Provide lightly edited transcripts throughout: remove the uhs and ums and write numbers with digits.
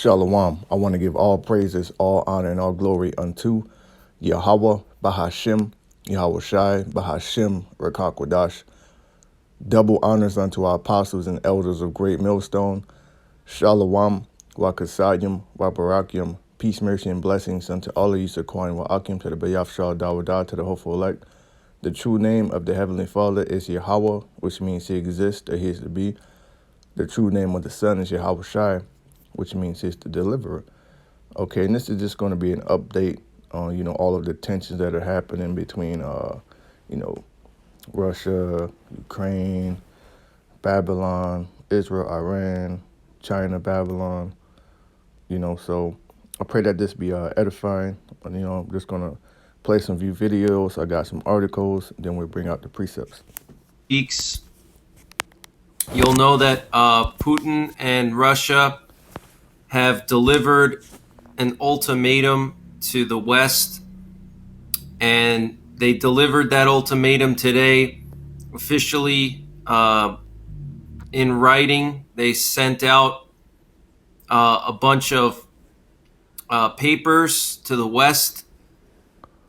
Shalawam. I want to give all praises, all honor, and all glory unto YAHAWAH BAHASHAM, YAHAWASHI BAHASHAM, QADASH. Double honors unto our apostles and elders of Great Millstone. SHALAWAAM, CHASAADYAM, Barakyam. Peace, mercy, and blessings unto all of you, Barakyam, to the BAYATH, DAWADA, to the hopeful elect. The true name of the Heavenly Father is Yahawah, which means he exists or he is to be. The true name of the Son is YAHAWASHI, which means he's the deliverer. Okay, and this is just going to be an update on, all of the tensions that are happening between, Russia, Ukraine, Babylon, Israel, Iran, China, Babylon, so I pray that this be edifying. I'm just going to play some view videos. I got some articles, then we'll bring out the precepts. Weeks, you'll know that Putin and Russia have delivered an ultimatum to the West, and they delivered that ultimatum today officially in writing. They sent out a bunch of papers to the West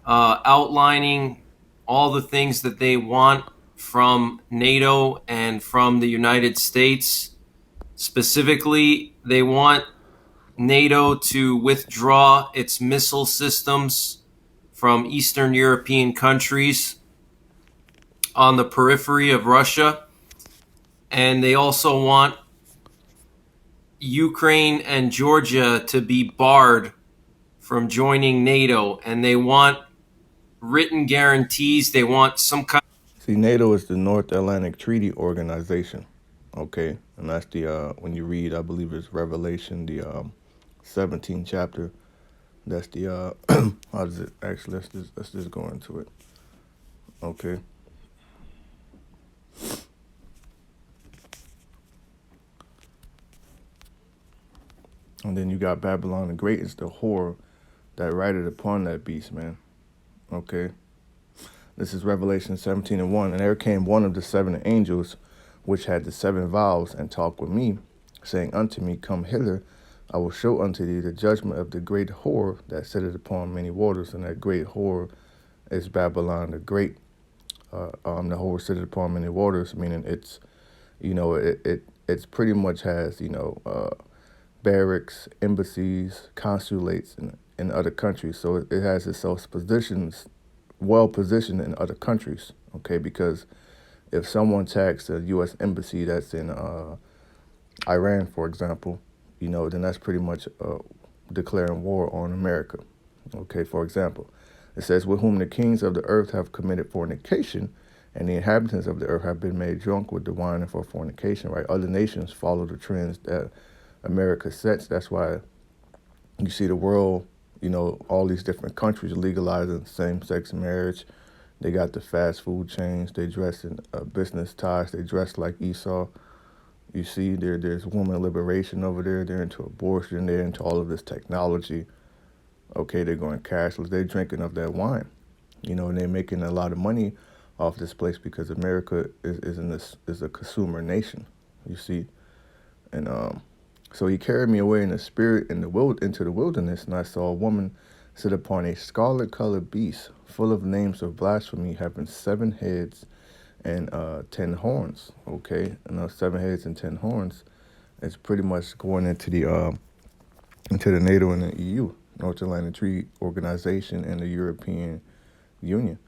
outlining all the things that they want from NATO and from the United States. Specifically, they want NATO to withdraw its missile systems from Eastern European countries on the periphery of Russia. And they also want Ukraine and Georgia to be barred from joining NATO. And they want written guarantees. They want some kind. See, NATO is the North Atlantic Treaty Organization. Okay, and that's the when you read, I believe it's Revelation, the 17th chapter. That's the how does it actually? Let's just go into it. Okay. And then you got Babylon the Great is the whore that rideth upon that beast, man. Okay. This is Revelation 17:1. And there came one of the seven angels, which had the seven vials, and talked with me, saying unto me, Come hither, I will show unto thee the judgment of the great whore that sitteth upon many waters. And that great whore is Babylon the Great. The whore sitteth upon many waters, meaning it's, it's pretty much has, barracks, embassies, consulates in other countries. So it has itself positions, well positioned in other countries, okay? Because if someone attacks a U.S. embassy that's in Iran, for example, then that's pretty much declaring war on America, okay? For example, it says, with whom the kings of the earth have committed fornication, and the inhabitants of the earth have been made drunk with the wine for fornication, right? Other nations follow the trends that America sets. That's why you see the world, all these different countries legalizing same-sex marriage. They got the fast food chains. They dress in business ties. They dress like Esau. You see, there's woman liberation over there. They're into abortion. They're into all of this technology. Okay, they're going cashless. They're drinking of that wine, and they're making a lot of money off this place because America is a consumer nation. You see, and so he carried me away in the spirit into the wilderness, and I saw a woman sit upon a scarlet-colored beast, full of names of blasphemy, having 7 heads and 10 horns. Okay, and those 7 heads and 10 horns is pretty much going into the NATO and the EU, North Atlantic Treaty Organization, and the European Union.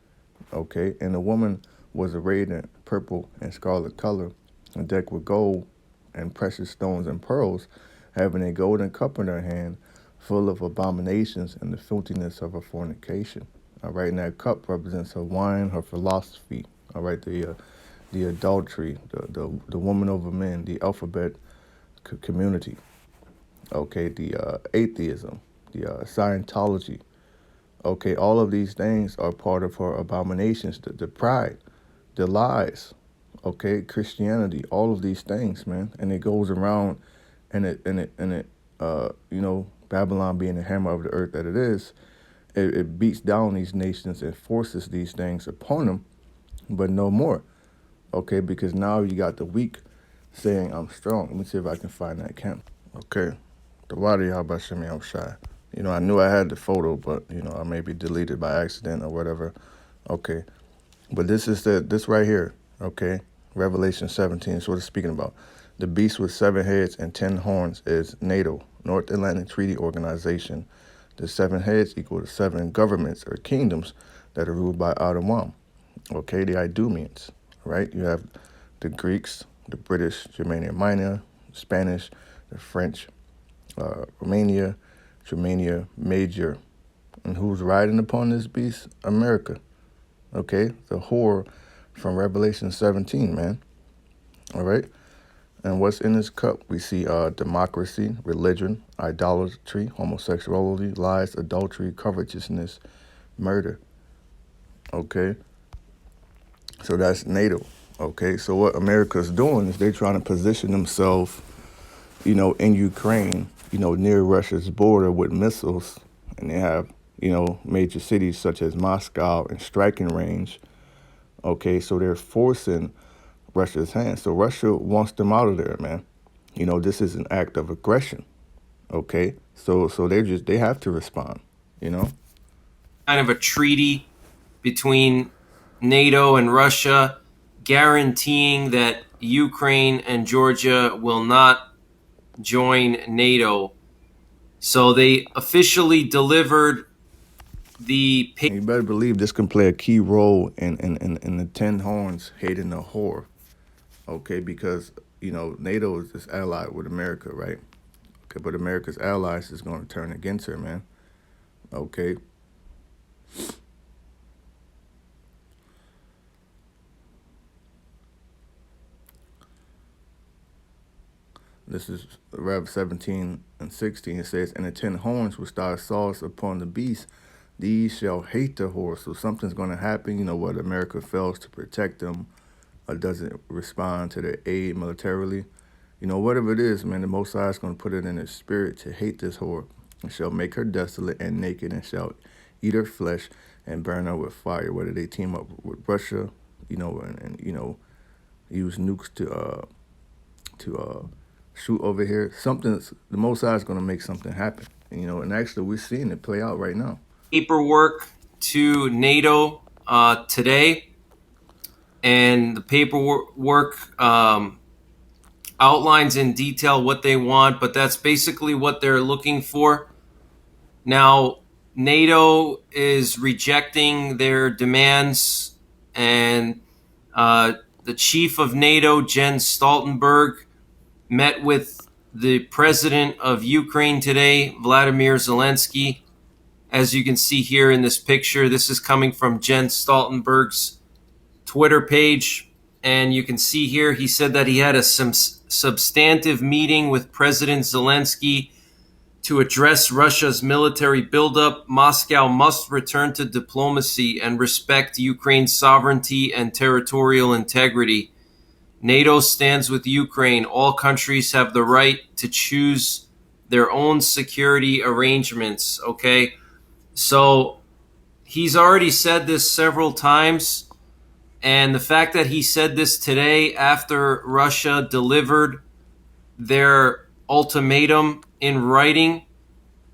Okay, and the woman was arrayed in purple and scarlet color, and decked with gold and precious stones and pearls, having a golden cup in her hand, full of abominations and the filthiness of her fornication. All right, and that cup represents her wine, her philosophy. All right, the adultery, the woman over men, the alphabet community. Okay, the atheism, the Scientology. Okay, all of these things are part of her abominations, the pride, the lies. Okay, Christianity, all of these things, man, and it goes around, and it Babylon being the hammer of the earth that it is, it beats down these nations and forces these things upon them, but no more. Okay, because now you got the weak saying, I'm strong. Let me see if I can find that camp. Okay, DAWADA YAHAWASHI. You know, I knew I had the photo, but, you know, I maybe deleted by accident or whatever. Okay. But this is this right here, okay? Revelation 17 is what it's speaking about. The beast with 7 heads and 10 horns is NATO, North Atlantic Treaty Organization. The 7 heads equal to 7 governments or kingdoms that are ruled by Adam. Okay, the Idumeans, right? You have the Greeks, the British, Germania Minor, Spanish, the French, Romania, Germania Major. And who's riding upon this beast? America. Okay, the whore from Revelation 17, man. All right. And what's in this cup? We see democracy, religion, idolatry, homosexuality, lies, adultery, covetousness, murder. Okay. So that's NATO. Okay. So what America's doing is they're trying to position themselves, you know, in Ukraine, you know, near Russia's border with missiles. And they have, you know, major cities such as Moscow in striking range. Okay. So they're forcing Russia's hand. So Russia wants them out of there, man. You know, this is an act of aggression. Okay. So they have to respond, you know. Kind of a treaty between NATO and Russia guaranteeing that Ukraine and Georgia will not join NATO. So they officially delivered the And you better believe this can play a key role in the 10 horns hating the whore. Okay, because, you know, NATO is this allied with America, right? Okay, but America's allies is going to turn against her, man. Okay. This is Rev 17 and 16. It says, and the 10 horns which thou sawest upon the beast, these shall hate the whore. So something's going to happen, you know, what America fails to protect them or doesn't respond to their aid militarily. You know, whatever it is, man, the Most High is going to put it in his spirit to hate this whore, and shall make her desolate and naked, and shall eat her flesh and burn her with fire. Whether they team up with Russia, you know, and you know, use nukes to shoot over here. The Most High is going to make something happen. And, you know, and actually we're seeing it play out right now. paperwork to NATO today, and the paperwork outlines in detail what they want, but that's basically what they're looking for. Now, NATO is rejecting their demands, and the chief of NATO, Jens Stoltenberg, met with the president of Ukraine today, Vladimir Zelensky. As you can see here in this picture, this is coming from Jens Stoltenberg's Twitter page. And you can see here, he said that he had a substantive meeting with President Zelensky to address Russia's military buildup. Moscow must return to diplomacy and respect Ukraine's sovereignty and territorial integrity. NATO stands with Ukraine. All countries have the right to choose their own security arrangements, okay? So he's already said this several times, and the fact that he said this today after Russia delivered their ultimatum in writing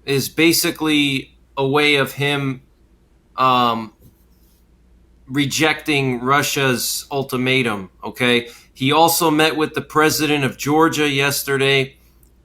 is basically a way of him rejecting Russia's ultimatum, okay? He also met with the president of Georgia yesterday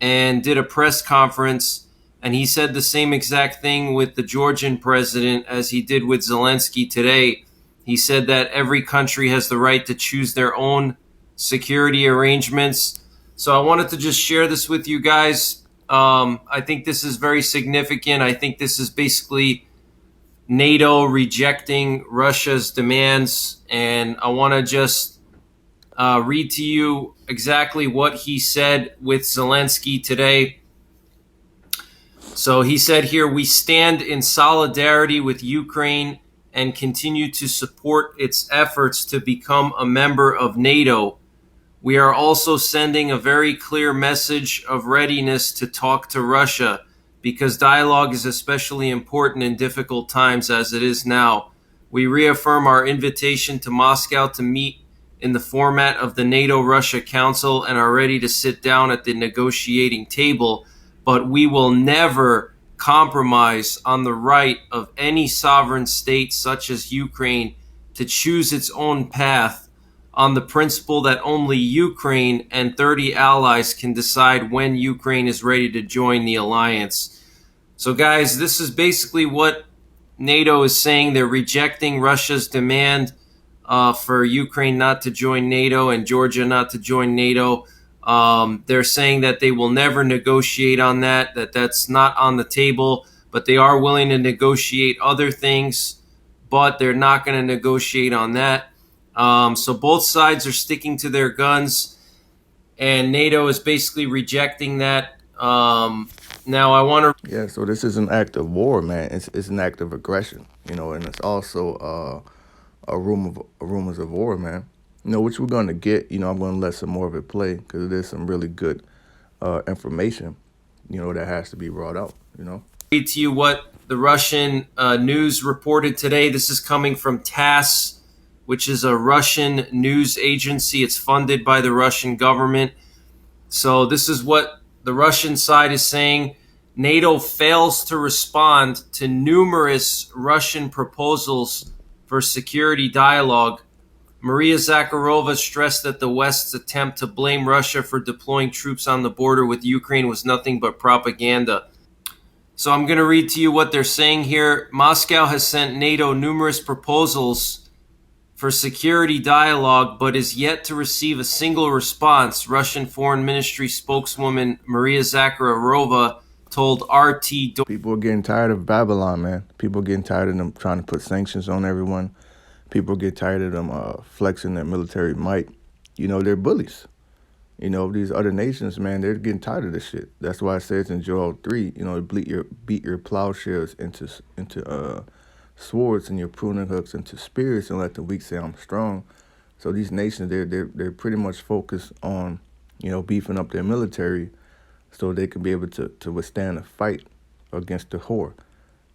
and did a press conference, and he said the same exact thing with the Georgian president as he did with Zelensky today. He said that every country has the right to choose their own security arrangements. So I wanted to just share this with you guys. I think this is very significant. I think this is basically NATO rejecting Russia's demands. And I want to just read to you exactly what he said with Zelensky today. So he said here, we stand in solidarity with Ukraine and continue to support its efforts to become a member of NATO. We are also sending a very clear message of readiness to talk to Russia, because dialogue is especially important in difficult times as it is now. We reaffirm our invitation to Moscow to meet in the format of the NATO-Russia Council and are ready to sit down at the negotiating table. but we will never compromise on the right of any sovereign state such as Ukraine to choose its own path on the principle that only Ukraine and 30 allies can decide when Ukraine is ready to join the alliance. So guys, this is basically what NATO is saying. They're rejecting Russia's demand for Ukraine not to join NATO and Georgia not to join NATO. They're saying that they will never negotiate on that, that's not on the table, but they are willing to negotiate other things, but they're not going to negotiate on that. So both sides are sticking to their guns, and NATO is basically rejecting that. Now I want to... Yeah, so this is an act of war, man. It's an act of aggression, you know, and it's also rumors of war, man. You know, which we're going to get. You know, I'm going to let some more of it play because there's some really good information, you know, that has to be brought out, you know. Read to you what the Russian news reported today. This is coming from TASS, which is a Russian news agency. It's funded by the Russian government. So this is what the Russian side is saying. NATO fails to respond to numerous Russian proposals for security dialogue. Maria Zakharova stressed that the West's attempt to blame Russia for deploying troops on the border with Ukraine was nothing but propaganda. So I'm going to read to you what they're saying here. Moscow has sent NATO numerous proposals for security dialogue, but is yet to receive a single response, Russian Foreign Ministry spokeswoman Maria Zakharova told RT. People are getting tired of Babylon, man. People are getting tired of them trying to put sanctions on everyone. People get tired of them flexing their military might. You know, they're bullies. You know, these other nations, man, they're getting tired of this shit. That's why it says in Joel 3, you know, beat your plowshares into swords and your pruning hooks into spears, and let the weak say I'm strong. So these nations, they're pretty much focused on, you know, beefing up their military so they can be able to withstand a fight against the whore.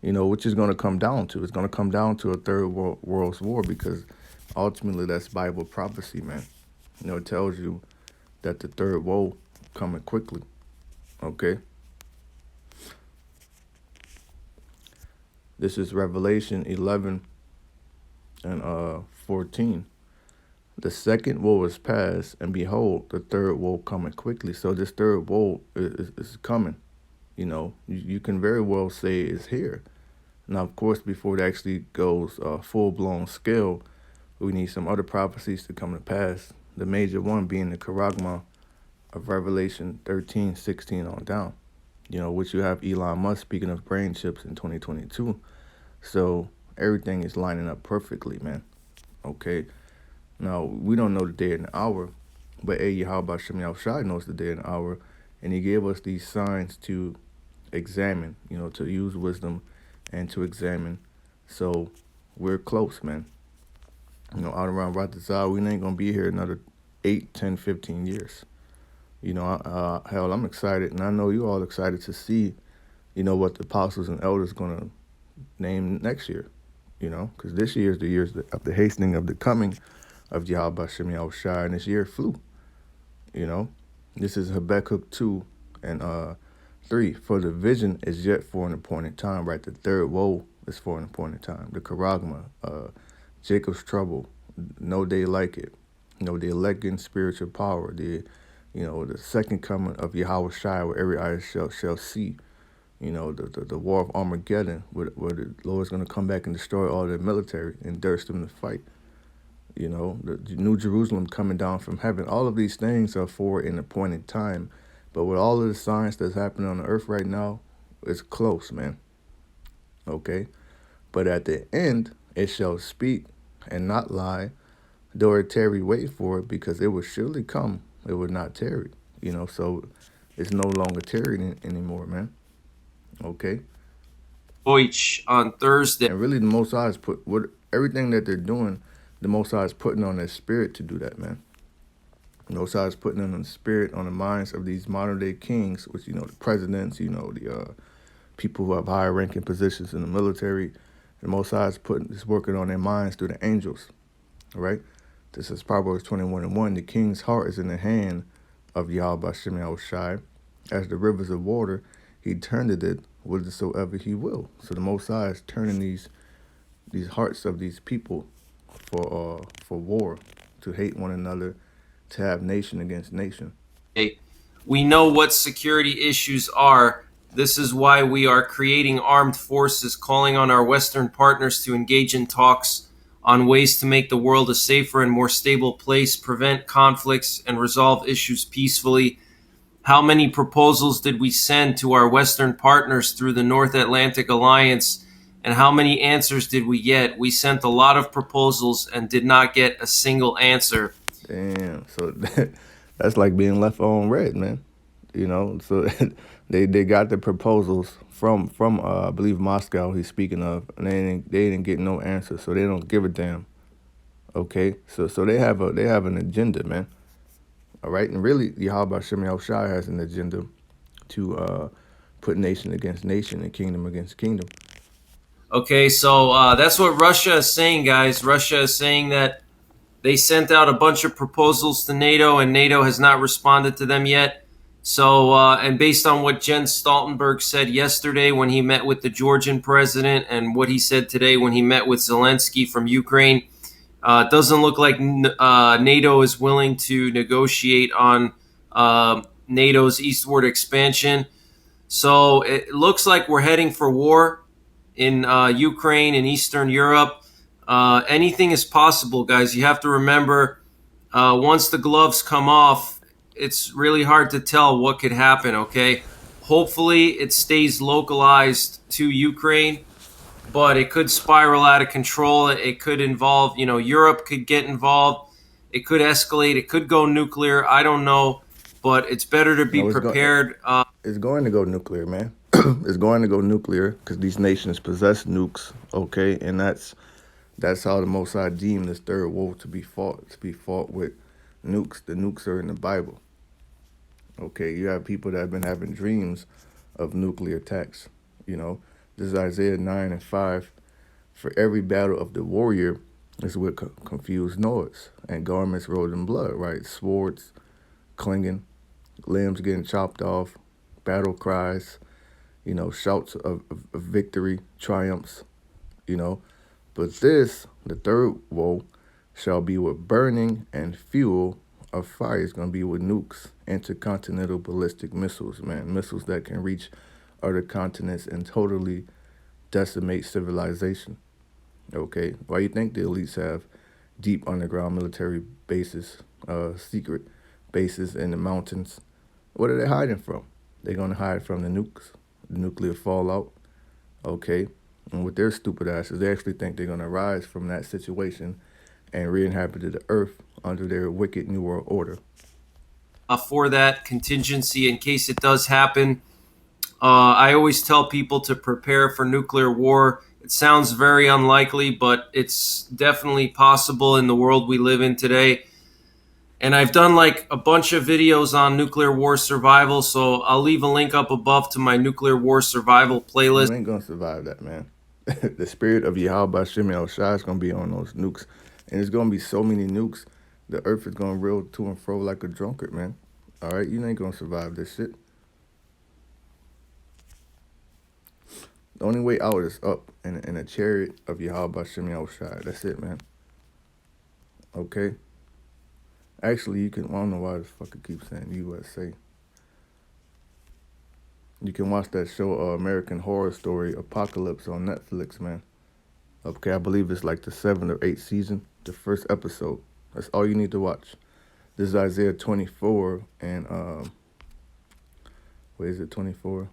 You know, which is going to come down to. It's going to come down to a third world's war, because ultimately that's Bible prophecy, man. You know, it tells you that the third woe coming quickly, okay? This is Revelation 11 and 14. The second woe is past, and behold, the third woe coming quickly. So this third woe is coming. You know, you can very well say it's here. Now, of course, before it actually goes full-blown scale, we need some other prophecies to come to pass. The major one being the charagma of Revelation 13:16 on down. You know, which you have Elon Musk speaking of brain chips in 2022. So everything is lining up perfectly, man. Okay. Now, we don't know the day and the hour, but YAHAWAH BAHASHAM knows the day and the hour, and he gave us these signs to examine, you know, to use wisdom and to examine. So we're close, man. You know, out around RAWCHAA, we ain't going to be here another 8, 10, 15 years. You know, hell, I'm excited, and I know you all excited to see, you know, what the apostles and elders going to name next year, you know, because this year is the year of the hastening of the coming of YAHAWAH BAHASHAM, and this year flew, you know. This is Habakkuk 2 and 3. For the vision is yet for an appointed time, right? The third woe is for an appointed time. The charagma, Jacob's trouble, no day like it. You know, the elect getting spiritual power, the second coming of YAHAWASHI, where every eye shall see. You know, the war of Armageddon, where the Lord's going to come back and destroy all their military and durst them to fight. You know, the New Jerusalem coming down from heaven. All of these things are for an appointed time. But with all of the science that's happening on the earth right now, it's close, man. Okay? But at the end, it shall speak and not lie. Though it tarry, wait for it, because it will surely come. It will not tarry. You know, so it's no longer tarrying anymore, man. Okay? Deutsch on Thursday. And really, the Most High is everything that they're doing, the Most High is putting on their spirit to do that, man. The Most High is putting on the spirit, on the minds of these modern-day kings, which, you know, the presidents, you know, the people who have higher ranking positions in the military. The Most High is working on their minds through the angels, all right? This is Proverbs 21:1. The king's heart is in the hand of YAHAWAH BAHASHAM, as the rivers of water, he turned it whithersoever he will. So the Most High is turning these hearts of these people for war, to hate one another, to have nation against nation. We know what security issues are. This is why we are creating armed forces, calling on our Western partners to engage in talks on ways to make the world a safer and more stable place, prevent conflicts, and resolve issues peacefully. How many proposals did we send to our Western partners through the North Atlantic Alliance, and how many answers did we get? We sent a lot of proposals and did not get a single answer. Damn. So that's like being left on red, man. You know, so they got the proposals from I believe Moscow he's speaking of, and they didn't get no answer, so they don't give a damn. Okay, so they have an agenda, man. All right, and really, Yahawah Bahashaam has an agenda to put nation against nation and kingdom against kingdom. Okay, so that's what Russia is saying, guys. Russia is saying that they sent out a bunch of proposals to NATO, and NATO has not responded to them yet. So, and based on what Jens Stoltenberg said yesterday when he met with the Georgian president, and what he said today when he met with Zelensky from Ukraine, it doesn't look like NATO is willing to negotiate on NATO's eastward expansion. So it looks like we're heading for war in Ukraine and Eastern Europe. Anything is possible, guys. You have to remember, once the gloves come off, it's really hard to tell what could happen, okay? Hopefully it stays localized to Ukraine, but it could spiral out of control. It could involve, Europe could get involved. It could escalate. It could go nuclear. I don't know, but it's better to be prepared. It's going to go nuclear, man. It's going to go nuclear because these nations possess nukes, okay? And that's how the Most High deemed this third war to be fought with nukes. The nukes are in the Bible. Okay, you have people that have been having dreams of nuclear attacks. This is Isaiah 9 and 5. For every battle of the warrior is with confused noise, and garments rolled in blood, right? Swords clinging, limbs getting chopped off, battle cries, shouts of victory, triumphs, But this, the third woe, shall be with burning and fuel of fire. It's going to be with nukes, intercontinental ballistic missiles, man. Missiles that can reach other continents and totally decimate civilization. Okay? Why you think the elites have deep underground military bases, secret bases in the mountains? What are they hiding from? They're going to hide from the nukes, the nuclear fallout. Okay? And with their stupid asses, they actually think they're going to rise from that situation and re-inhabit the earth under their wicked New World Order. For that contingency, in case it does happen, I always tell people to prepare for nuclear war. It sounds very unlikely, but it's definitely possible in the world we live in today. And I've done like a bunch of videos on nuclear war survival, so I'll leave a link up above to my nuclear war survival playlist. You ain't going to survive that, man. The spirit of Yahawah Bahashaam is going to be on those nukes. And there's going to be so many nukes, the earth is going to reel to and fro like a drunkard, man. All right? You ain't going to survive this shit. The only way out is up in a chariot of Yahawah Bahashaam. That's it, man. Okay? Actually, you can, I don't know why this fucker keeps saying USA. You can watch that show, American Horror Story, Apocalypse, on Netflix, man. Okay, I believe it's like the 7th or 8th season, the first episode. That's all you need to watch. This is Isaiah 24 and, what is it, 24?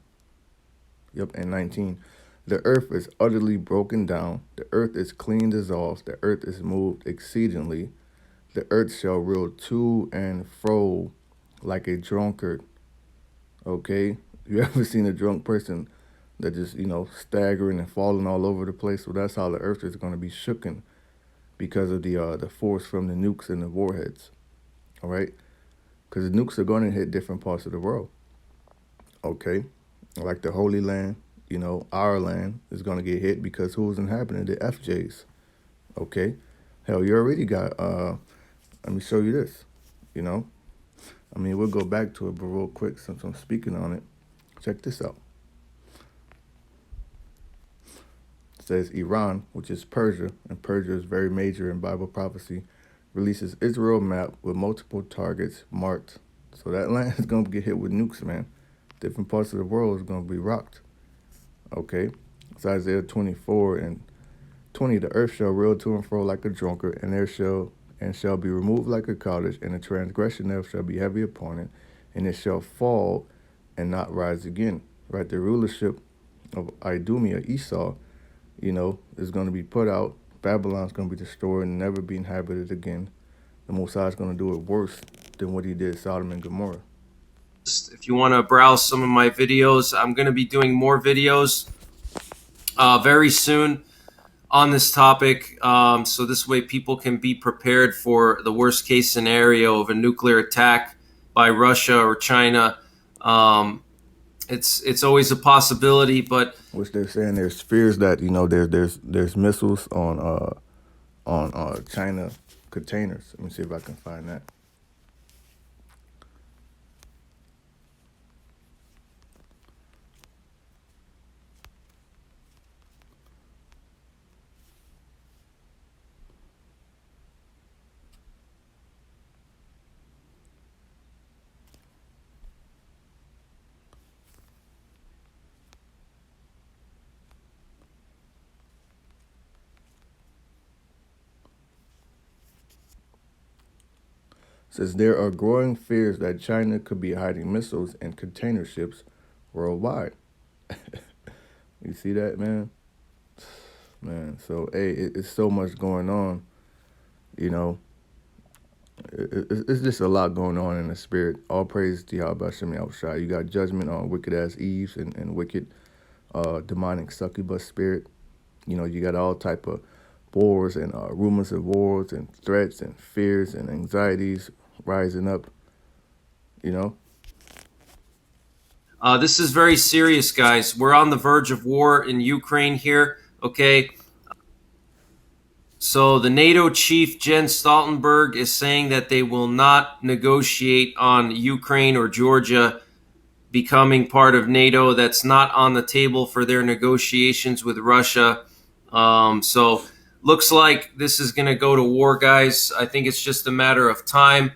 Yep, and 19. The earth is utterly broken down. The earth is clean dissolved. The earth is moved exceedingly. The earth shall reel to and fro like a drunkard. Okay? You ever seen a drunk person that just, staggering and falling all over the place? Well, that's how the earth is going to be shooken because of the force from the nukes and the warheads. All right? Because the nukes are going to hit different parts of the world. Okay? Like the Holy Land, our land is going to get hit because who's inhabiting the FJs? Okay? Hell, you already got, let me show you this, we'll go back to it, but real quick, since I'm speaking on it, check this out. says Iran, which is Persia, and Persia is very major in Bible prophecy, releases Israel map with multiple targets marked. So that land is going to get hit with nukes, man. Different parts of the world is going to be rocked. Okay? It's Isaiah 24 and 20. The earth shall reel to and fro like a drunkard, and shall be removed like a cottage, and the transgression thereof shall be heavy upon it, and it shall fall and not rise again. Right? The rulership of Idumea, Esau, is going to be put out. Babylon's going to be destroyed and never be inhabited again. The Most High is going to do it worse than what he did Sodom and Gomorrah. If you want to browse some of my videos, I'm going to be doing more videos very soon on this topic. So this way people can be prepared for the worst case scenario of a nuclear attack by Russia or China. It's always a possibility, but which they're saying there's fears that there's missiles on China containers. Let me see if I can find that. Says there are growing fears that China could be hiding missiles in container ships worldwide. You see that, man? Man, so hey, it's so much going on. It's just a lot going on in the spirit. All praise to YAHAWAH BAHASHAM. You got judgment on wicked ass Eves and wicked demonic succubus spirit. You got all type of wars and rumors of wars and threats and fears and anxieties rising up, This is very serious, guys. We're on the verge of war in Ukraine here, okay? So the NATO chief, Jens Stoltenberg, is saying that they will not negotiate on Ukraine or Georgia becoming part of NATO. That's not on the table for their negotiations with Russia. So looks like this is going to go to war, guys. I think it's just a matter of time.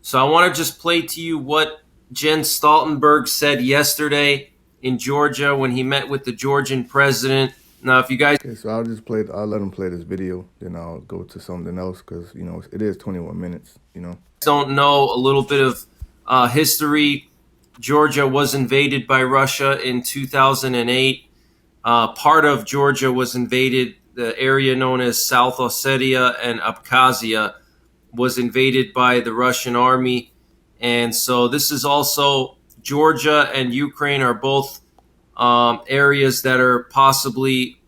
So I want to just play to you what Jens Stoltenberg said yesterday in Georgia when he met with the Georgian president. Now, if you guys... Okay, so I'll let him play this video, then I'll go to something else because, it is 21 minutes, don't know a little bit of history. Georgia was invaded by Russia in 2008. Part of Georgia was invaded. The area known as South Ossetia and Abkhazia was invaded by the Russian army. And so this is also Georgia and Ukraine are both areas that are possibly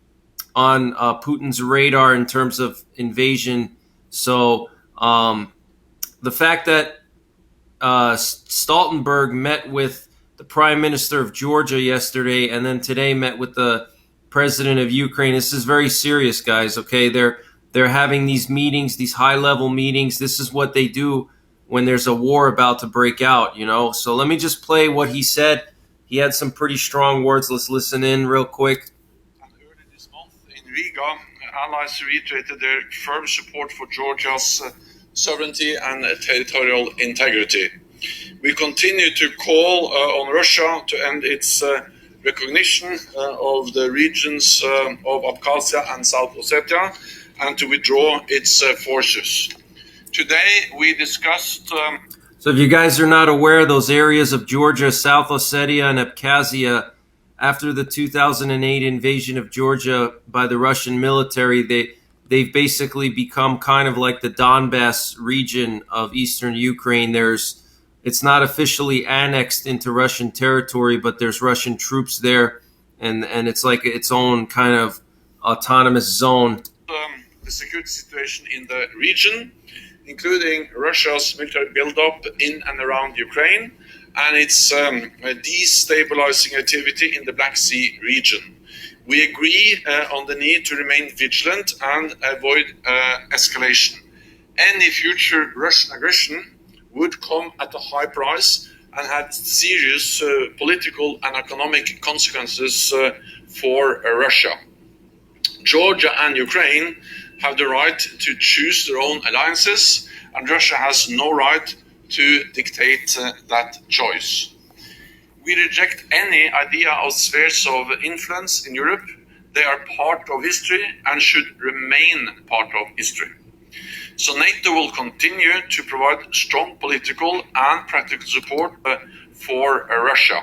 on Putin's radar in terms of invasion. So the fact that Stoltenberg met with the prime minister of Georgia yesterday and then today met with the president of Ukraine, this is very serious, guys, okay? They're having these meetings, these high-level meetings. This is what they do when there's a war about to break out, So let me just play what he said. He had some pretty strong words. Let's listen in real quick. Early this month in Riga, allies reiterated their firm support for Georgia's sovereignty and territorial integrity. We continue to call on Russia to end its recognition of the regions of Abkhazia and South Ossetia and to withdraw its forces. Today we discussed... So if you guys are not aware, those areas of Georgia, South Ossetia, and Abkhazia, after the 2008 invasion of Georgia by the Russian military, they've basically become kind of like the Donbass region of eastern Ukraine. It's not officially annexed into Russian territory, but there's Russian troops there, and it's like its own kind of autonomous zone. The security situation in the region, including Russia's military buildup in and around Ukraine, and its destabilizing activity in the Black Sea region. We agree on the need to remain vigilant and avoid escalation. Any future Russian aggression would come at a high price and have serious political and economic consequences for Russia. Georgia and Ukraine have the right to choose their own alliances, and Russia has no right to dictate that choice. We reject any idea of spheres of influence in Europe. They are part of history and should remain part of history. So NATO will continue to provide strong political and practical support for Russia.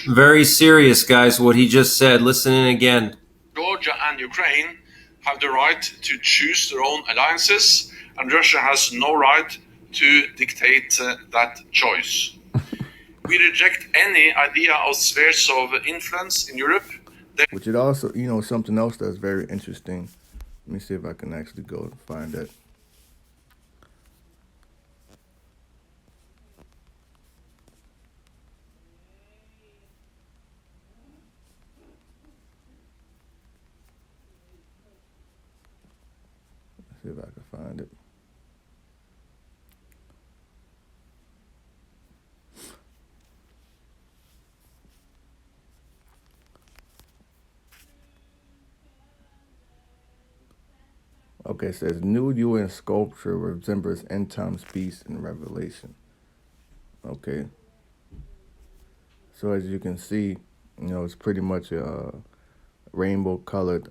Very serious, guys, what he just said. Listen in again. Georgia and Ukraine have the right to choose their own alliances, and Russia has no right to dictate that choice. We reject any idea of spheres of influence in Europe. Which it also, you know, something else that's very interesting. Let me see if I can actually go and find that. Let's see if I can find it. Okay, it says new UN sculpture resembles end times beast in Revelation. Okay. So as you can see, you know, it's pretty much a rainbow colored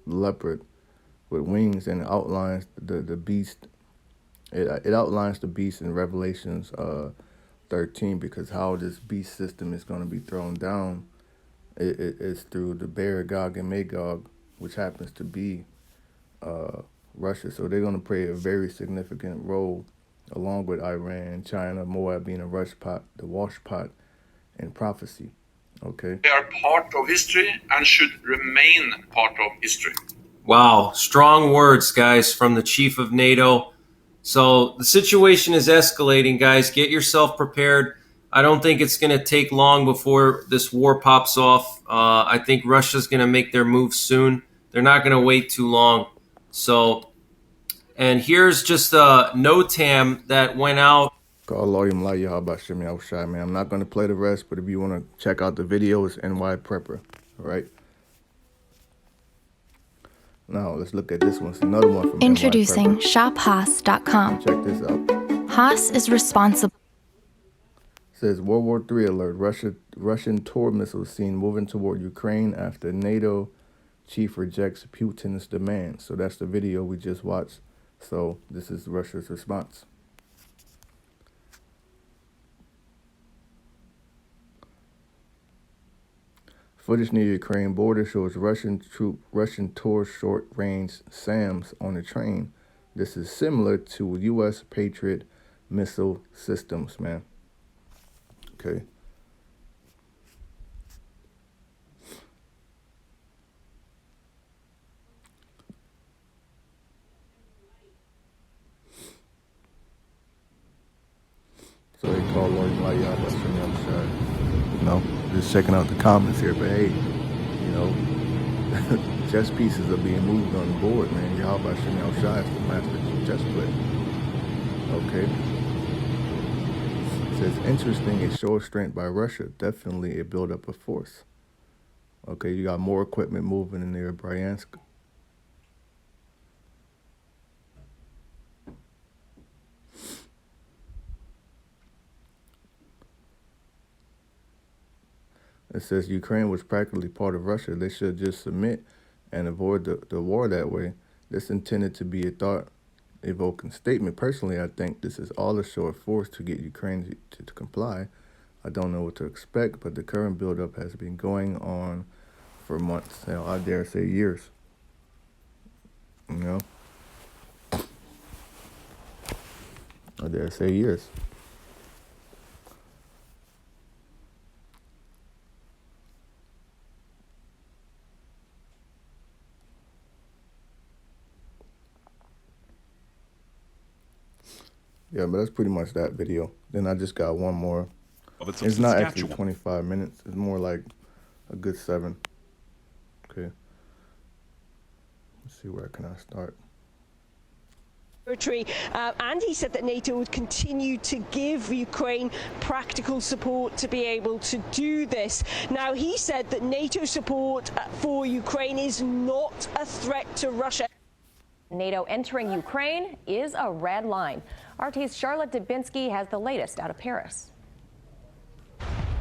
leopard with wings, and it outlines the beast. It outlines the beast in Revelations 13, because how this beast system is going to be thrown down is through the bear Gog and Magog, which happens to be Russia. So they're going to play a very significant role, along with Iran, China, Moab being a rush pot, the wash pot, and prophecy. Okay. They are part of history and should remain part of history. Wow, strong words, guys, from the chief of NATO. So the situation is escalating, guys. Get yourself prepared. I don't think it's going to take long before this war pops off. I think Russia's going to make their move soon. They're not going to wait too long. So, and here's just a NOTAM that went out. YAHAWAH BAHASHAM, man. I'm not going to play the rest, but if you want to check out the video, it's NY Prepper. All right. Now, let's look at this one. It's another one from Introducing shophaas.com. Check this out. Haas is responsible. Says World War III alert. Russian tour missiles seen moving toward Ukraine after NATO chief rejects Putin's demands. So that's the video we just watched. So this is Russia's response. Footage near Ukraine border shows Russian tour short-range SAMs on a train. This is similar to U.S. Patriot missile systems, man. Okay. So they call YAHAWAH BAHASHAM. You know, just checking out the comments here, but hey, you know, chess pieces are being moved on the board, man. YAHAWAH BAHASHAM is the master chess player. Okay. It says, interesting, a show of strength by Russia. Definitely a build-up of force. Okay, you got more equipment moving in there, Bryansk. It says Ukraine was practically part of Russia. They should just submit and avoid the war that way. This intended to be a thought-evoking statement. Personally, I think this is all a show of force to get Ukraine to comply. I don't know what to expect, but the current buildup has been going on for months. Hell, I dare say years. You know? I dare say years. Yeah, but that's pretty much that video. Then I just got one more. It's not actually 25 minutes. It's more like a good 7. Okay. Let's see, where can I start? And he said that NATO would continue to give Ukraine practical support to be able to do this. Now, he said that NATO support for Ukraine is not a threat to Russia. NATO entering Ukraine is a red line. RT's Charlotte Dubinsky has the latest out of Paris.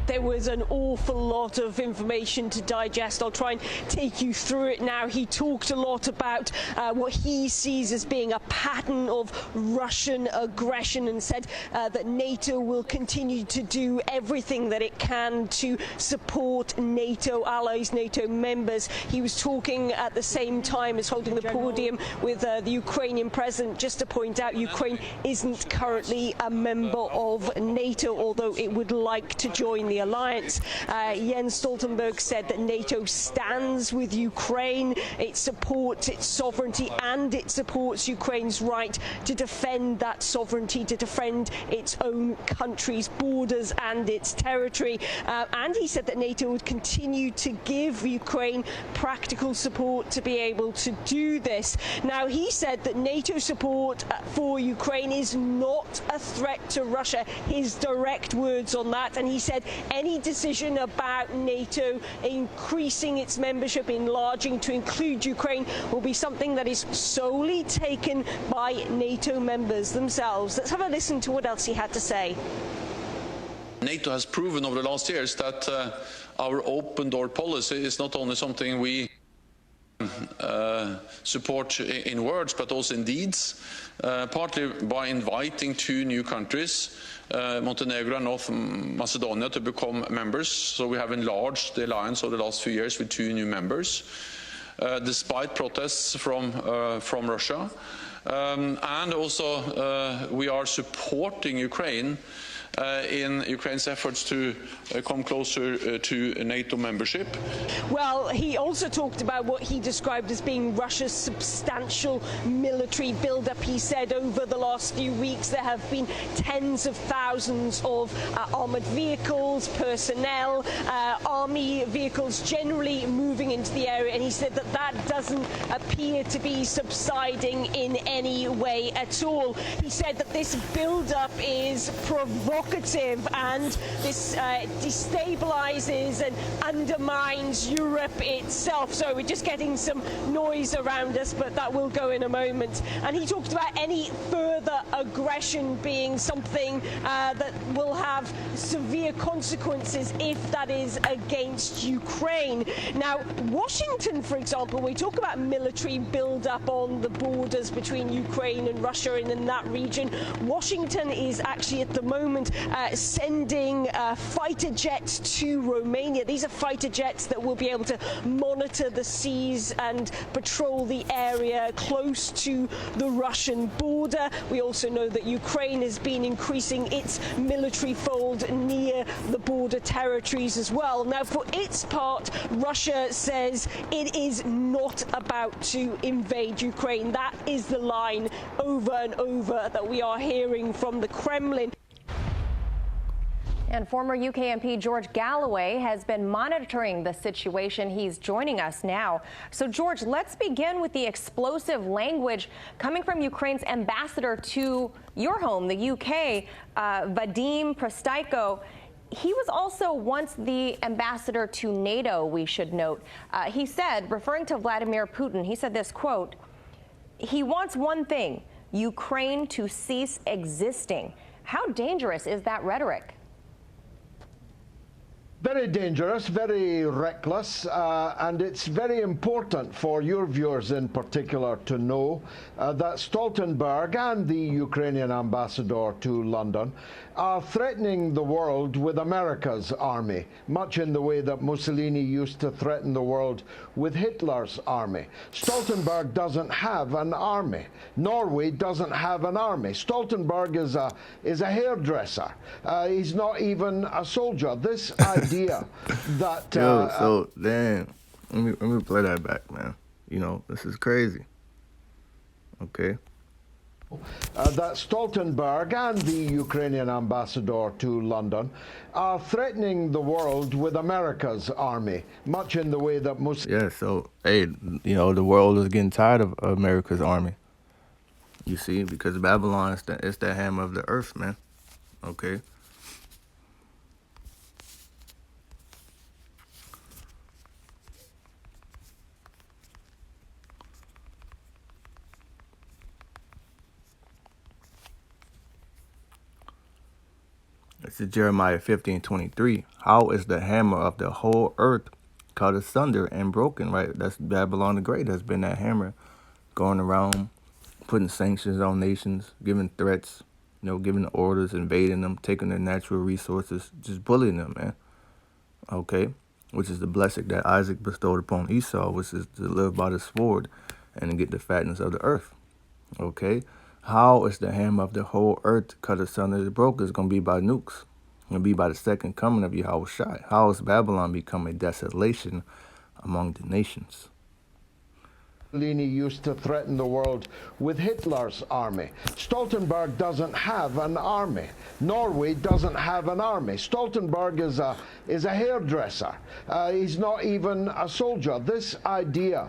There was an awful lot of information to digest. I'll try and take you through it now. He talked a lot about what he sees as being a pattern of Russian aggression and said that NATO will continue to do everything that it can to support NATO allies, NATO members. He was talking at the same time as holding the podium with the Ukrainian president, just to point out Ukraine isn't currently a member of NATO, although it would like to join the alliance. Jens Stoltenberg said that NATO stands with Ukraine. It supports its sovereignty and it supports Ukraine's right to defend that sovereignty, to defend its own country's borders and its territory. And he said that NATO would continue to give Ukraine practical support to be able to do this. Now, he said that NATO support for Ukraine is not a threat to Russia. His direct words on that. And he said any decision about NATO increasing its membership, enlarging to include Ukraine, will be something that is solely taken by NATO members themselves. Let's have a listen to what else he had to say. NATO has proven over the last years that our open door policy is not only something we support in words but also in deeds, partly by inviting two new countries, Montenegro and North Macedonia, to become members. So we have enlarged the alliance over the last few years with two new members, despite protests from Russia. And also we are supporting Ukraine in Ukraine's efforts to come closer to NATO membership. Well, he also talked about what he described as being Russia's substantial military buildup. He said over the last few weeks there have been tens of thousands of armored vehicles, personnel, army vehicles generally moving into the area, and he said that that doesn't appear to be subsiding in any way at all. He said that this buildup is provocative and this destabilizes and undermines Europe itself. So we're just getting some noise around us, but that will go in a moment. And he talked about any further aggression being something that will have severe consequences if that is against Ukraine. Now, Washington, for example, we talk about military build-up on the borders between Ukraine and Russia and in that region. Washington is actually at the moment sending fighter jets to Romania. These are fighter jets that will be able to monitor the seas and patrol the area close to the Russian border. We also know that Ukraine has been increasing its military fold near the border territories as well. Now, for its part, Russia says it is not about to invade Ukraine. That is the line over and over that we are hearing from the Kremlin. And former UK MP George Galloway has been monitoring the situation. He's joining us now. So, George, let's begin with the explosive language coming from Ukraine's ambassador to your home, the UK, Vadim Prostaiko. He was also once the ambassador to NATO, we should note. He said, referring to Vladimir Putin, he said this, quote, he wants one thing, Ukraine to cease existing. How dangerous is that rhetoric? Very dangerous, very reckless, and it's very important for your viewers in particular to know that Stoltenberg and the Ukrainian ambassador to London are threatening the world with America's army, much in the way that Mussolini used to threaten the world with Hitler's army. Stoltenberg doesn't have an army. Norway doesn't have an army. Stoltenberg is a hairdresser. He's not even a soldier. This idea that so damn, let me play that back, man. You know, this is crazy. Okay. That Stoltenberg and the Ukrainian ambassador to London are threatening the world with America's army, much in the way that Yeah, so, hey, you know, the world is getting tired of America's army. You see, because Babylon is the hammer of the earth, man. Okay. This is Jeremiah 15:23. How is the hammer of the whole earth cut asunder and broken, right? That's Babylon the Great. Has been that hammer going around, putting sanctions on nations, giving threats, giving orders, invading them, taking their natural resources, just bullying them, man. Okay? Which is the blessing that Isaac bestowed upon Esau, which is to live by the sword and to get the fatness of the earth. Okay? How is the hammer of the whole earth cut asunder and broken? It's going to be by nukes. It's going to be by the second coming of YAHAWASHI. How has Babylon become a desolation among the nations? Mussolini used to threaten the world with Hitler's army. Stoltenberg doesn't have an army. Norway doesn't have an army. Stoltenberg is a hairdresser. He's not even a soldier. This idea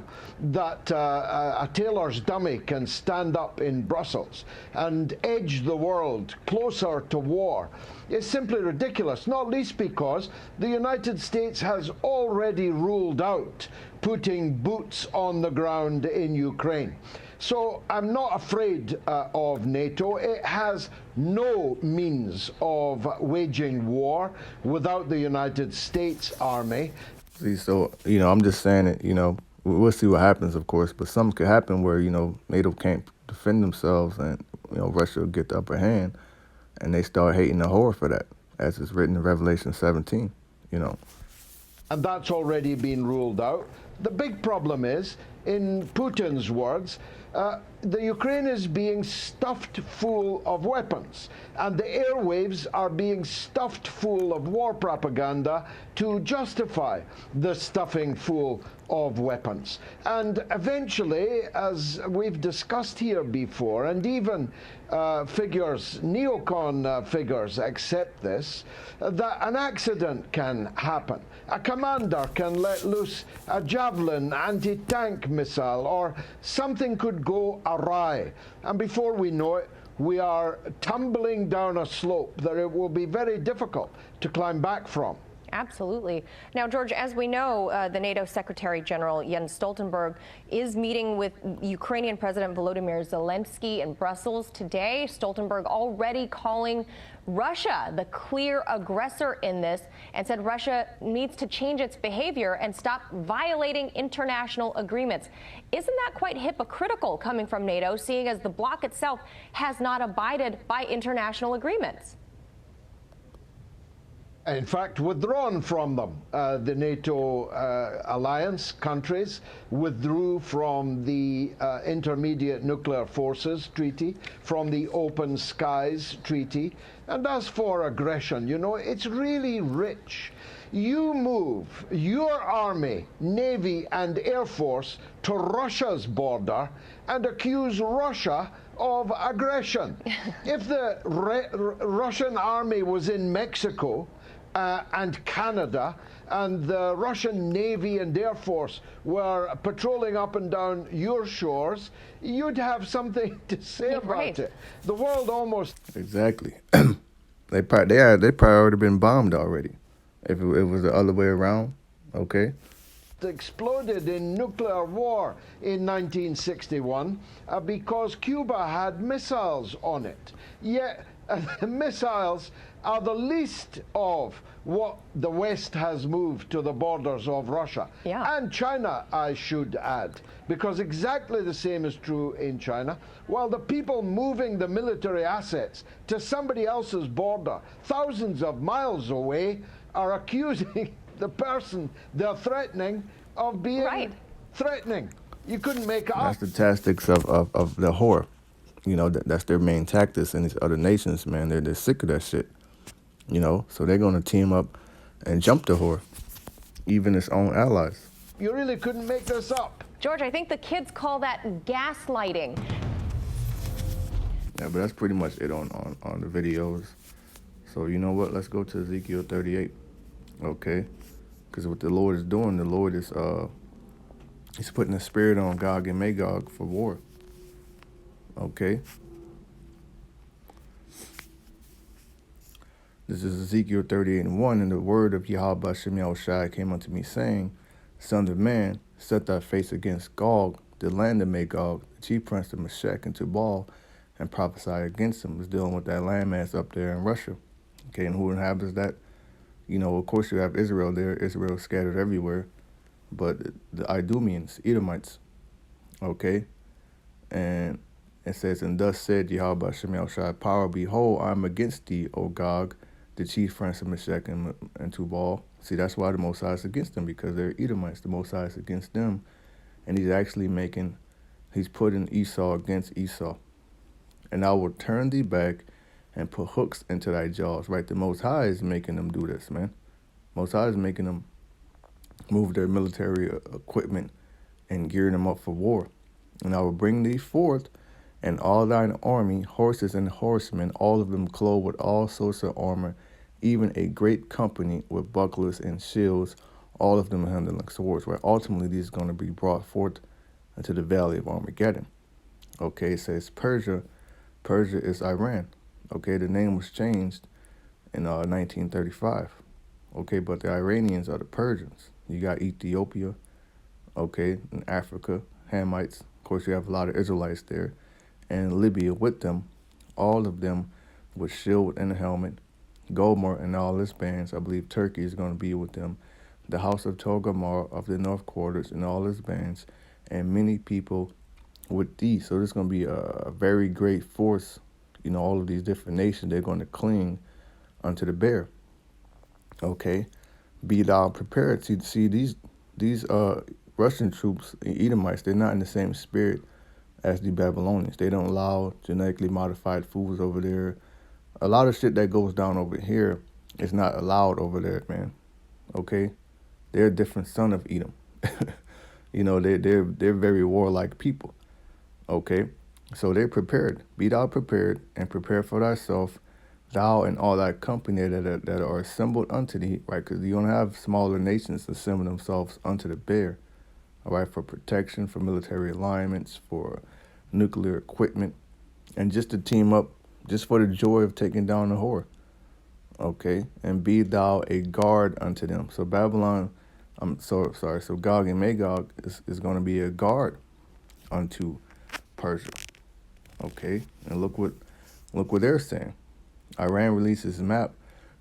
that a tailor's dummy can stand up in Brussels and edge the world closer to war is simply ridiculous, not least because the United States has already ruled out putting boots on the ground in Ukraine. So I'm not afraid of NATO. It has no means of waging war without the United States Army. See, so, I'm just saying it, we'll see what happens, of course, but something could happen where, NATO can't defend themselves and, Russia will get the upper hand and they start hating the whore for that, as it's written in Revelation 17, And that's already been ruled out. The big problem is, in Putin's words, the Ukraine is being stuffed full of weapons, and the airwaves are being stuffed full of war propaganda to justify the stuffing full of weapons. And eventually, as we've discussed here before, and even figures, neocon figures accept this, that an accident can happen. A commander can let loose a Javelin anti-tank missile, or something could go awry. And before we know it, we are tumbling down a slope that it will be very difficult to climb back from. Absolutely. Now, George, as we know, the NATO Secretary General Jens Stoltenberg is meeting with Ukrainian President Volodymyr Zelensky in Brussels today. Stoltenberg already calling Russia the clear aggressor in this and said Russia needs to change its behavior and stop violating international agreements. Isn't that quite hypocritical coming from NATO, seeing as the bloc itself has not abided by international agreements? In fact, withdrawn from them. The NATO alliance countries withdrew from the Intermediate Nuclear Forces Treaty, from the Open Skies Treaty. And as for aggression, it's really rich. You move your army, navy, and air force to Russia's border and accuse Russia of aggression. If the Russian army was in Mexico, and Canada, and the Russian Navy and Air Force were patrolling up and down your shores, you'd have something to say about it. The world almost... Exactly. They probably already been bombed already. If it was the other way around, okay? Exploded in nuclear war in 1961 because Cuba had missiles on it. Yet the missiles are the least of what the West has moved to the borders of Russia. Yeah. And China, I should add, because exactly the same is true in China. While the people moving the military assets to somebody else's border, thousands of miles away, are accusing the person they're threatening of being threatening. You couldn't make it up. That's the tactics of the whore. That's their main tactics in these other nations, man. They're sick of that shit. So they're going to team up and jump the whore, even its own allies. You really couldn't make this up. George, I think the kids call that gaslighting. Yeah, but that's pretty much it on the videos. So you know what? Let's go to Ezekiel 38, okay? Because what the Lord is doing, the Lord is he's putting a spirit on Gog and Magog for war. Okay. This is Ezekiel 38:1, and the word of Yahawah Bahashaam came unto me, saying, Son of man, set thy face against Gog, the land of Magog, the chief prince of Meshech and Tubal, and prophesy against him. It's dealing with that landmass up there in Russia. Okay, and who inhabits that? You know, of course you have Israel there. Israel scattered everywhere. But the Idumeans, Edomites, okay? And it says, And thus said Yahawah Bahashaam, Power, behold, I am against thee, O Gog, the chief prince of Meshech and Tubal. See, that's why the Most High is against them, because they're Edomites. The Most High is against them. And he's actually he's putting Esau against Esau. And I will turn thee back and put hooks into thy jaws, right? The Most High is making them do this, man. Most High is making them move their military equipment and gearing them up for war. And I will bring thee forth, and all thine army, horses and horsemen, all of them clothed with all sorts of armor, even a great company with bucklers and shields, all of them handling swords, right? Ultimately, these are going to be brought forth into the valley of Armageddon. Okay, it says Persia. Persia is Iran. Okay, the name was changed in 1935. Okay, but the Iranians are the Persians. You got Ethiopia, okay, in Africa, Hamites. Of course, you have a lot of Israelites there. And Libya with them, all of them with shield and a helmet. Gomer and all his bands. I believe Turkey is going to be with them. The house of Togarmah of the north quarters and all his bands. And many people with thee. So there's going to be a very great force. You know, all of these different nations, they're going to cling unto the bear. Okay. Be thou prepared. See these Russian troops, Edomites, they're not in the same spirit as the Babylonians. They don't allow genetically modified foods over there. A lot of shit that goes down over here is not allowed over there, man. Okay? They're a different son of Edom. You know, they're very warlike people. Okay? So they're prepared. Be thou prepared, and prepare for thyself, thou and all thy company that are assembled unto thee, right? Because you're going to have smaller nations assemble themselves unto the bear, all right, for protection, for military alignments, for nuclear equipment, and just to team up just for the joy of taking down the whore. Okay, and be thou a guard unto them. So Babylon, so Gog and Magog is going to be a guard unto Persia. Okay, and look what they're saying. Iran releases a map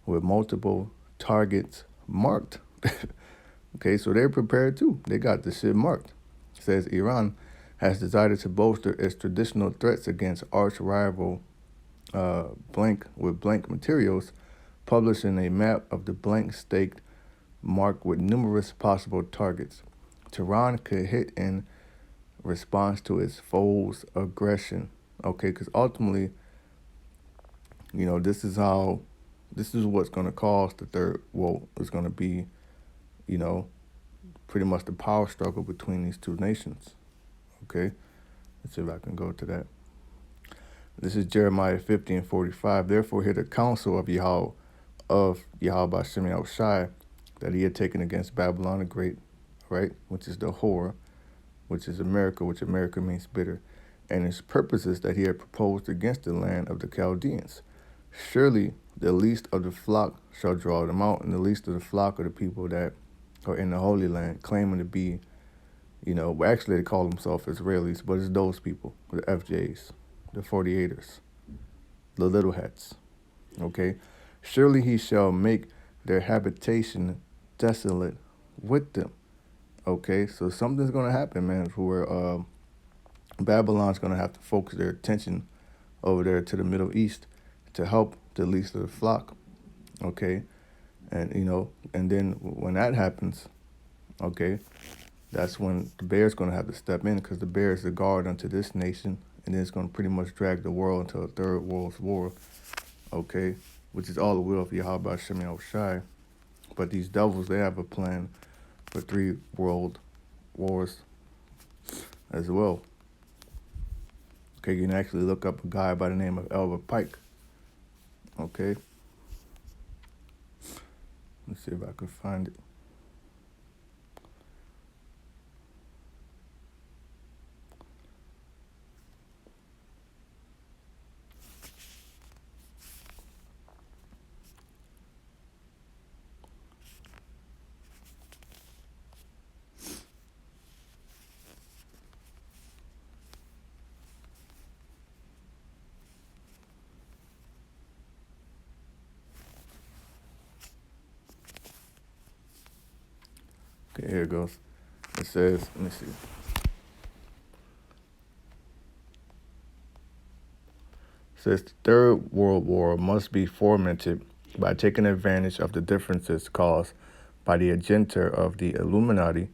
with multiple targets marked. Okay, so they're prepared too. They got the shit marked. It says Iran has decided to bolster its traditional threats against arch rival blank materials, publishing a map of the blank staked marked with numerous possible targets. Tehran could hit in response to its foes' aggression. Okay, because ultimately, you know, this is what's going to cause the third world. It's going to be, you know, pretty much the power struggle between these two nations. Okay, let's see if I can go to that. This is Jeremiah 50:45. Therefore hear the counsel of Yahawah Bahashaam, that he had taken against Babylon the Great, right, which is the whore, which is America, which America means bitter, and his purposes that he had proposed against the land of the Chaldeans. Surely the least of the flock shall draw them out, and the least of the flock are the people that are in the Holy Land, claiming to be, you know, well, actually they call themselves Israelis, but it's those people, the FJs, the 48ers, the little hats. Okay? Surely he shall make their habitation desolate with them. Okay? So something's going to happen, man, where Babylon's going to have to focus their attention over there to the Middle East to help the least of the flock. Okay? And, you know, and then when that happens, okay, that's when the bear's going to have to step in, because the bear is the guard unto this nation, and then it's going to pretty much drag the world into a third world war, okay, which is all the will of Yahawah Bahashaam. But these devils, they have a plan for 3 world wars as well. Okay, you can actually look up a guy by the name of Elva Pike. Okay. Let's see if I can find it. Okay, here it goes. It says, let me see. It says the Third World War must be fomented by taking advantage of the differences caused by the agenda of the Illuminati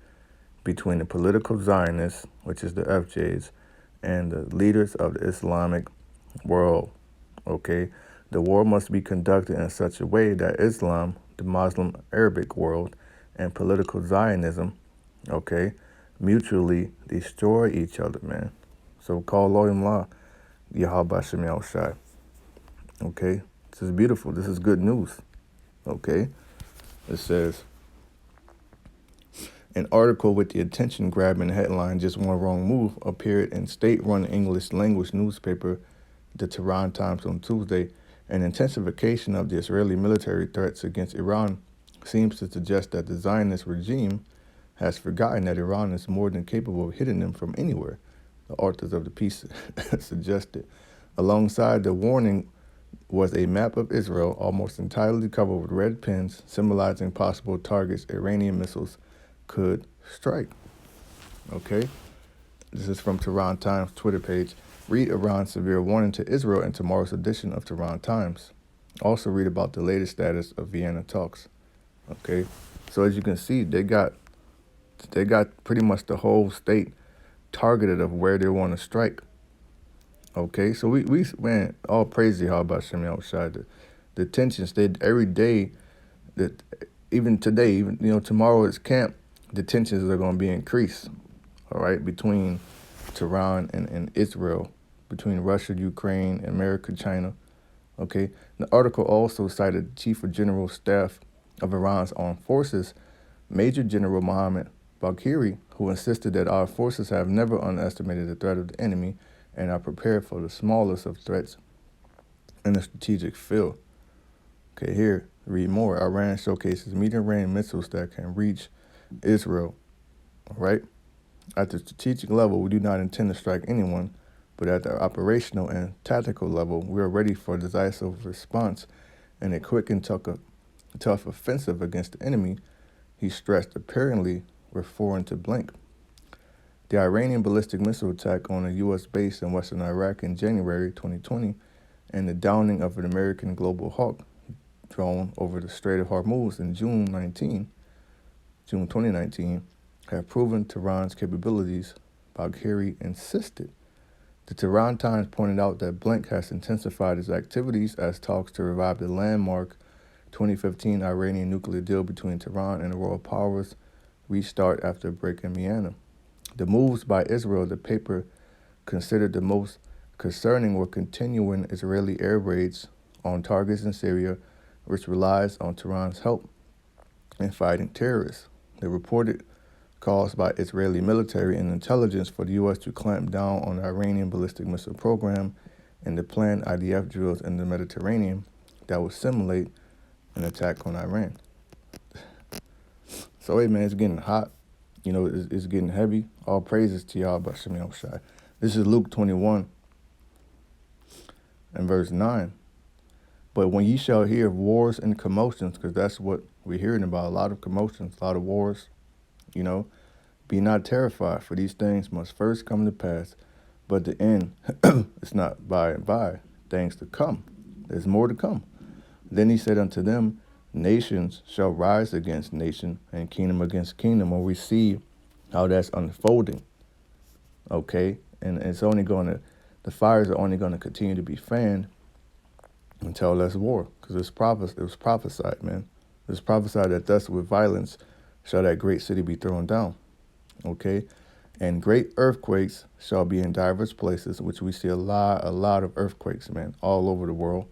between the political Zionists, which is the FJs, and the leaders of the Islamic world. Okay, the war must be conducted in such a way that Islam, the Muslim Arabic world, and political Zionism, okay, mutually destroy each other, man. So call LAWYA, YAHAWAH BAHASHAM. Okay, this is beautiful. This is good news. Okay, it says, an article with the attention-grabbing headline, "Just One Wrong Move," appeared in state-run English-language newspaper, the Tehran Times, on Tuesday. An intensification of the Israeli military threats against Iran seems to suggest that the Zionist regime has forgotten that Iran is more than capable of hitting them from anywhere, the authors of the piece suggested. Alongside the warning was a map of Israel almost entirely covered with red pins symbolizing possible targets Iranian missiles could strike. Okay, this is from Tehran Times Twitter page. Read Iran's severe warning to Israel in tomorrow's edition of Tehran Times. Also read about the latest status of Vienna talks. Okay, so as you can see, they got pretty much the whole state targeted of where they want to strike. Okay, so we man, all praise Yahawah BAHASHAM. The tensions, they every day, that even today, even tomorrow is camp, the tensions are going to be increased. All right, between Tehran and Israel, between Russia, Ukraine, America, China. Okay, the article also cited Chief of General Staff of Iran's Armed Forces, Major General Mohammad Bagheri, who insisted that our forces have never underestimated the threat of the enemy and are prepared for the smallest of threats in the strategic field. Okay, here, read more. Iran showcases medium-range missiles that can reach Israel. All right? At the strategic level, we do not intend to strike anyone, but at the operational and tactical level, we are ready for a decisive response and a quick and tough offensive against the enemy, he stressed, apparently referring to blank. The Iranian ballistic missile attack on a U.S. base in western Iraq in January 2020 and the downing of an American Global Hawk drone over the Strait of Hormuz in June 2019, have proven Tehran's capabilities, Bagheri insisted. The Tehran Times pointed out that Blank has intensified its activities as talks to revive the landmark 2015 Iranian nuclear deal between Tehran and the world powers restart after a break in Vienna. The moves by Israel, the paper considered the most concerning, were continuing Israeli air raids on targets in Syria, which relies on Tehran's help in fighting terrorists. The reported calls by Israeli military and intelligence for the U.S. to clamp down on the Iranian ballistic missile program and the planned IDF drills in the Mediterranean that would simulate an attack on Iran. So, hey, man, it's getting hot. It's getting heavy. All praises to Yahawah BAHASHAM. This is Luke 21 and verse 9. But when ye shall hear of wars and commotions, because that's what we're hearing about, a lot of commotions, a lot of wars, be not terrified, for these things must first come to pass, but the end is not by and by, things to come. There's more to come. Then he said unto them, nations shall rise against nation and kingdom against kingdom. When we see how that's unfolding, okay, and it's only the fires are only going to continue to be fanned until there's war, because it was prophesied, man. It was prophesied that thus with violence shall that great city be thrown down, okay, and great earthquakes shall be in diverse places, which we see a lot of earthquakes, man, all over the world,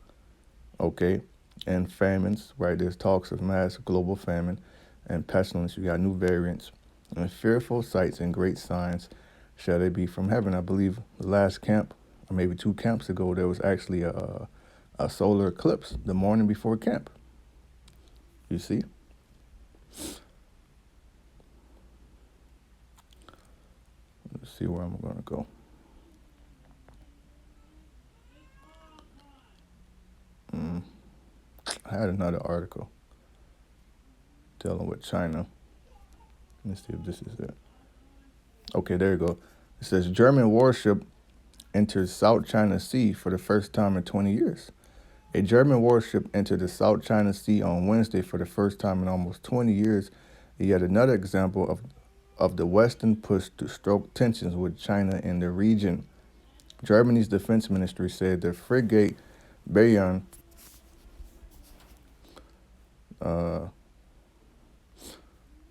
okay. And famines, right? There's talks of mass global famine and pestilence. You got new variants and fearful sights and great signs shall they be from heaven. I believe the last camp, or maybe 2 camps ago, there was actually a solar eclipse the morning before camp. You see? Let's see where I'm going to go. I had another article dealing with China. Let's see if this is it. Okay, there you go. It says German warship enters South China Sea for the first time in 20 years. A German warship entered the South China Sea on Wednesday for the first time in almost 20 years, yet another example of the Western push to stoke tensions with China in the region. Germany's defense ministry said the frigate Barakyam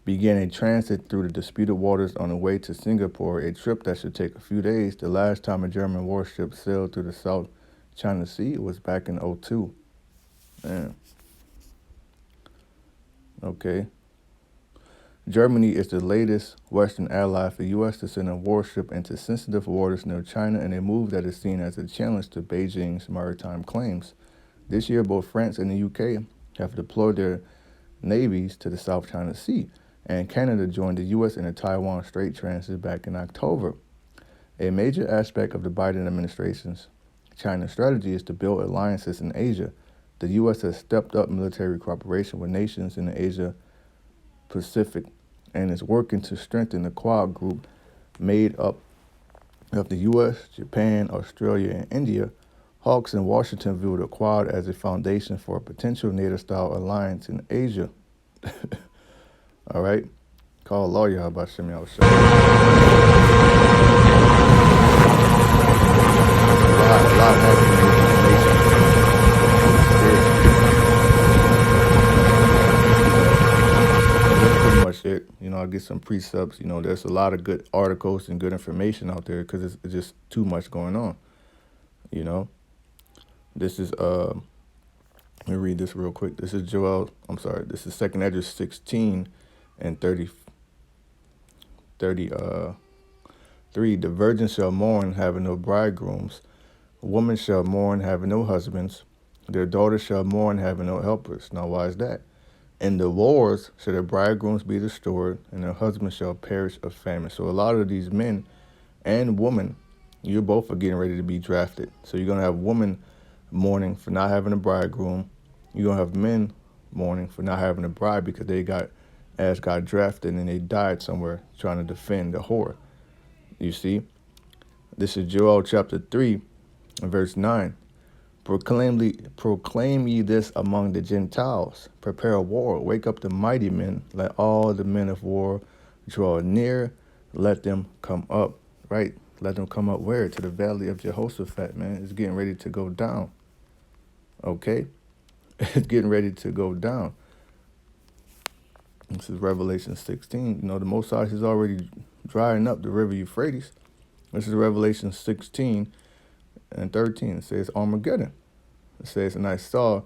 began a transit through the disputed waters on the way to Singapore, a trip that should take a few days. The last time a German warship sailed through the South China Sea was back in 2002. Man. Okay. Germany is the latest Western ally for the U.S. to send a warship into sensitive waters near China in a move that is seen as a challenge to Beijing's maritime claims. This year, both France and the UK have deployed their navies to the South China Sea, and Canada joined the U.S. in the Taiwan Strait transit back in October. A major aspect of the Biden administration's China strategy is to build alliances in Asia. The U.S. has stepped up military cooperation with nations in the Asia Pacific and is working to strengthen the Quad group made up of the U.S., Japan, Australia, and India. Hawks in Washington view the Quad as a foundation for a potential NATO-style alliance in Asia. All right? Call YAHAWAH BAHASHAM. A lot happening in the nation. That's pretty much it. You know, I get some precepts. You know, there's a lot of good articles and good information out there because it's just too much going on. You know, this is let me read this real quick. This is this is 2 Esdras 16 and 33. The virgin shall mourn, having no bridegrooms. A woman shall mourn, having no husbands. Their daughters shall mourn, having no helpers. Now, why is that? In the wars shall their bridegrooms be destroyed, and their husbands shall perish of famine. So a lot of these men and women, you both are getting ready to be drafted. So you're going to have women mourning for not having a bridegroom. You're going to have men mourning for not having a bride because they got drafted and they died somewhere trying to defend the whore. You see? This is Joel chapter 3, verse 9. Proclaim ye this among the Gentiles. Prepare a war. Wake up the mighty men. Let all the men of war draw near. Let them come up. Right? Let them come up where? To the valley of Jehoshaphat, man. It's getting ready to go down. Okay? It's getting ready to go down. This is Revelation 16. You know, the Most High is already drying up the river Euphrates. This is Revelation 16 and 13. It says Armageddon. It says, and I saw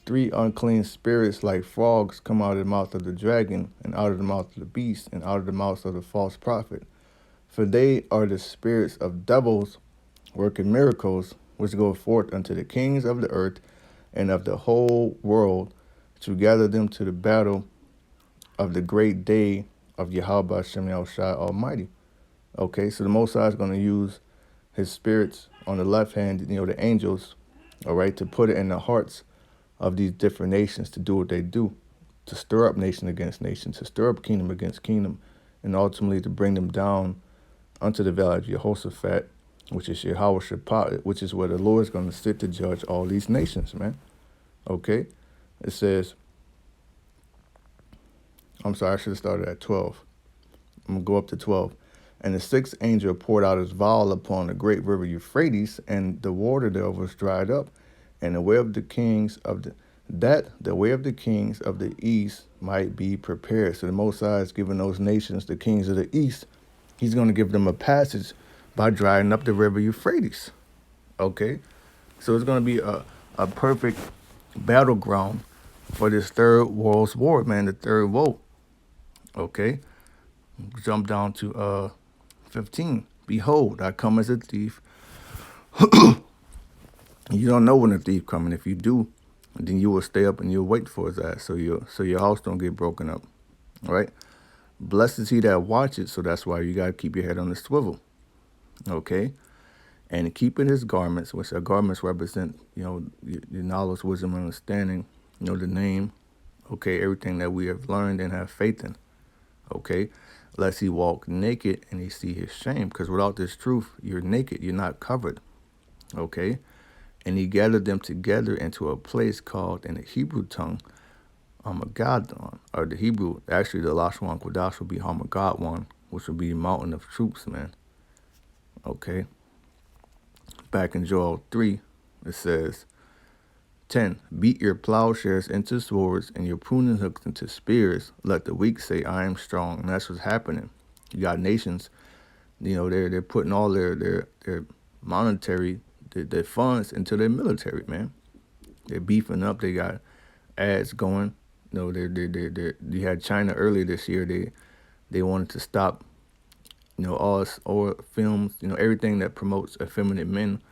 3 unclean spirits like frogs come out of the mouth of the dragon, and out of the mouth of the beast, and out of the mouth of the false prophet. For they are the spirits of devils working miracles, which go forth unto the kings of the earth and of the whole world, to gather them to the battle of the great day of YAHAWAH BAHASHAM Almighty. Okay, so the Most High is going to use his spirits on the left hand, you know, the angels, all right, to put it in the hearts of these different nations to do what they do, to stir up nation against nation, to stir up kingdom against kingdom, and ultimately to bring them down unto the valley of Jehoshaphat, which is YAHAWASHI, which is where the Lord is going to sit to judge all these nations, man. Okay? It says, I'm sorry, I should have started at 12. I'm going to go up to 12. And the 6th angel poured out his vial upon the great river Euphrates, and the water thereof was dried up, and the way of the kings of the way of the kings of the east might be prepared. So the Most High is giving those nations, the kings of the east, he's going to give them a passage by drying up the river Euphrates. Okay? So it's going to be a perfect battleground for this third world's war, man, the third woe. Okay? Jump down to 15. Behold, I come as a thief. You don't know when a thief coming. If you do, then you will stay up and you'll wait for his ass, so your house don't get broken up. All right? Blessed is he that watches, so that's why you got to keep your head on the swivel. Okay? And keeping his garments, which our garments represent, you know, your knowledge, wisdom, and understanding, you know, the name, okay, everything that we have learned and have faith in. Okay? Lest he walk naked and he see his shame. Because without this truth, you're naked. You're not covered. Okay? And he gathered them together into a place called, in the Hebrew tongue, Hamagadon. Or the Hebrew, actually the Lashwan Kodash will be Hamagadwan, which will be the mountain of troops, man. Okay? Back in Joel 3, it says, 10. Beat your plowshares into swords and your pruning hooks into spears. Let the weak say, I am strong. And that's what's happening. You got nations, you know, they're putting all their monetary, their funds into their military, man. They're beefing up. They got ads going. You know, you had China earlier this year. They wanted to stop, you know, all films, you know, everything that promotes effeminate men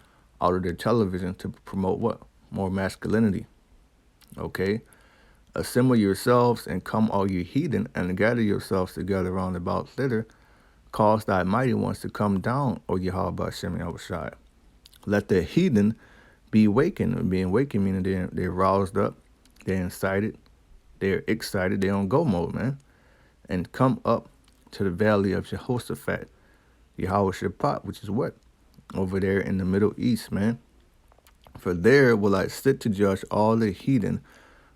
out of their television to promote what? More masculinity. Okay? Assemble yourselves and come all you heathen and gather yourselves together round about thither. Cause thy mighty ones to come down, O YAHAWAH BAHASHAM YAHAWASHI. Let the heathen be wakened. And being wakened meaning they're roused up, they're incited, they're excited, they're on go mode, man. And come up to the valley of Jehoshaphat, Yahweh Shaphat, which is what? Over there in the Middle East, man. For there will I sit to judge all the heathen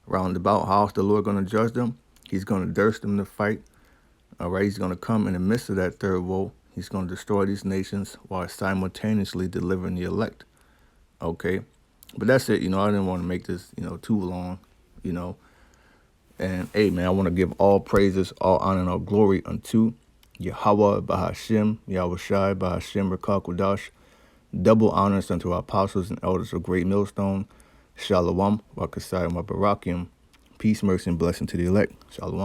round about. How's the Lord going to judge them? He's going to durst them to fight. All right, he's going to come in the midst of that third woe. He's going to destroy these nations while simultaneously delivering the elect. Okay, but that's it. You know, I didn't want to make this, you know, too long, you know. And, hey, man, I want to give all praises, all honor, and all glory unto YAHAWAH BAHASHAM, YAHAWASHI, BAHASHAM, QADASH. Double honors unto our apostles and elders of Great Millstone. SHALAWAAM, Barakyam. Peace, mercy, and blessing to the elect. SHALAWAAM.